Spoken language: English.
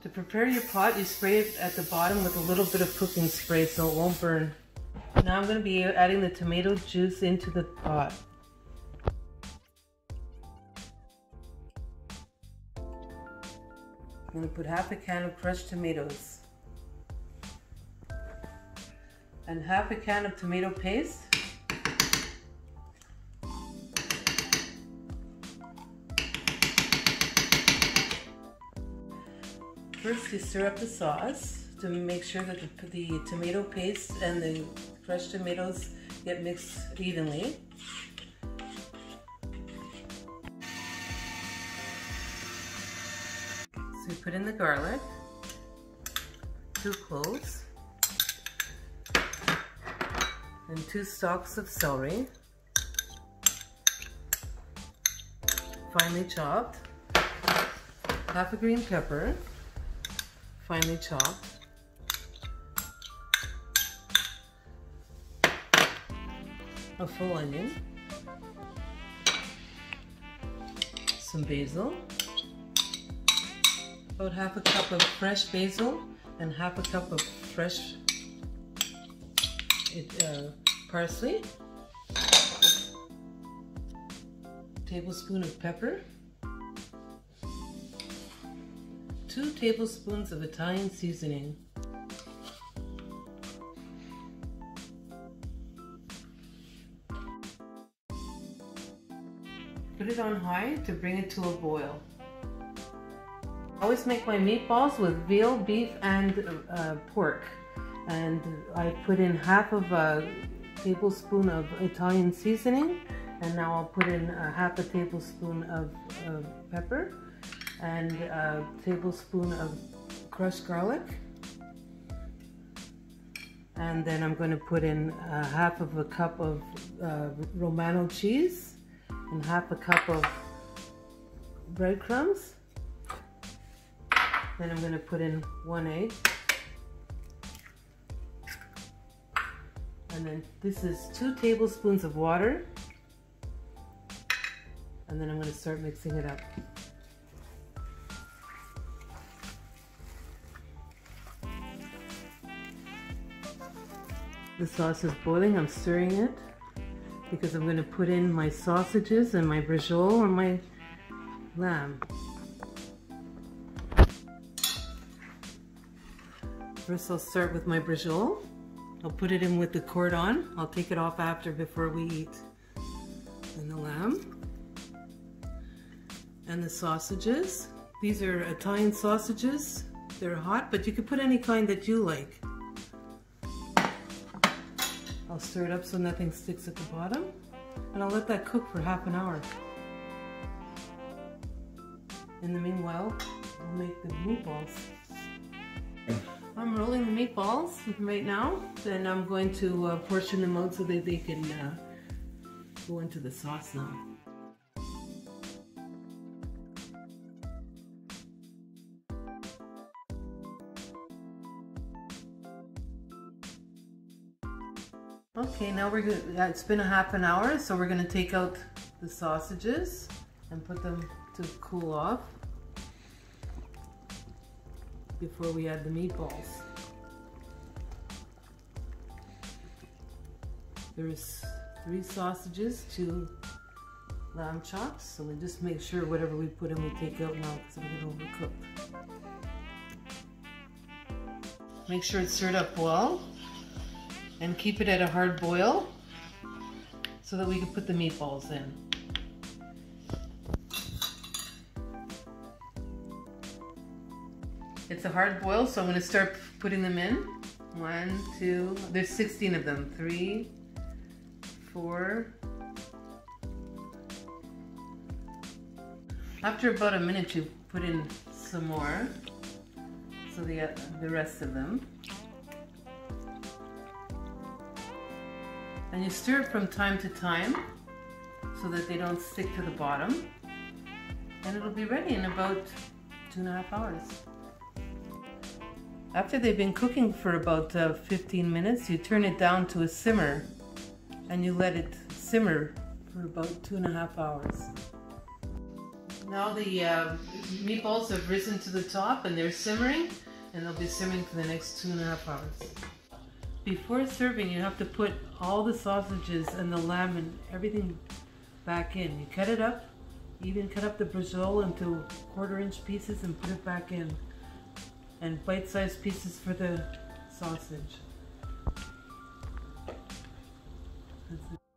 To prepare your pot, you spray it at the bottom with a little bit of cooking spray so it won't burn. Now I'm going to be adding the tomato juice into the pot. I'm going to put half a can of crushed tomatoes and half a can of tomato paste. First, you stir up the sauce to make sure that the tomato paste and the crushed tomatoes get mixed evenly. So you put in the garlic, 2 cloves, and 2 stalks of celery, finely chopped, half a green pepper, finely chopped, a full onion, some basil, about half a cup of fresh basil and half a cup of fresh parsley, tablespoon of pepper, 2 tablespoons of Italian seasoning, put it on high to bring it to a boil. I always make my meatballs with veal, beef, and pork, and I put in half of a tablespoon of Italian seasoning, and now I'll put in half a tablespoon of pepper and a tablespoon of crushed garlic, and then I'm going to put in half of a cup of Romano cheese and half a cup of breadcrumbs. Then I'm going to put in 1 egg, and then this is 2 tablespoons of water, and then I'm going to start mixing it up. The sauce is boiling. I'm stirring it because I'm going to put in my sausages and my brajol and my lamb. First I'll start with my brajol. I'll put it in with the cordon. I'll take it off after before we eat. And the lamb. And the sausages. These are Italian sausages. They're hot, but you can put any kind that you like. I'll stir it up so nothing sticks at the bottom, and I'll let that cook for half an hour. In the meanwhile, I'll make the meatballs. I'm rolling the meatballs right now, then I'm going to portion them out so that they can go into the sauce now. Okay, now we're good. It's been a half an hour, so we're going to take out the sausages and put them to cool off before we add the meatballs. There's 3 sausages, 2 lamb chops, so we just make sure whatever we put in we take out now because it'll get overcooked. Make sure it's stirred up well. And keep it at a hard boil so that we can put the meatballs in. It's a hard boil, so I'm going to start putting them in. 1, 2, there's 16 of them. 3, 4. After about a minute, you put in some more, so the rest of them. And you stir it from time to time so that they don't stick to the bottom. And it'll be ready in about 2.5 hours. After they've been cooking for about 15 minutes, you turn it down to a simmer and you let it simmer for about 2.5 hours. Now the meatballs have risen to the top and they're simmering, and they'll be simmering for the next 2.5 hours. Before serving, you have to put all the sausages and the lamb and everything back in. You cut it up, even cut up the brajol into 1/4-inch pieces and put it back in. And bite-sized pieces for the sausage. That's it.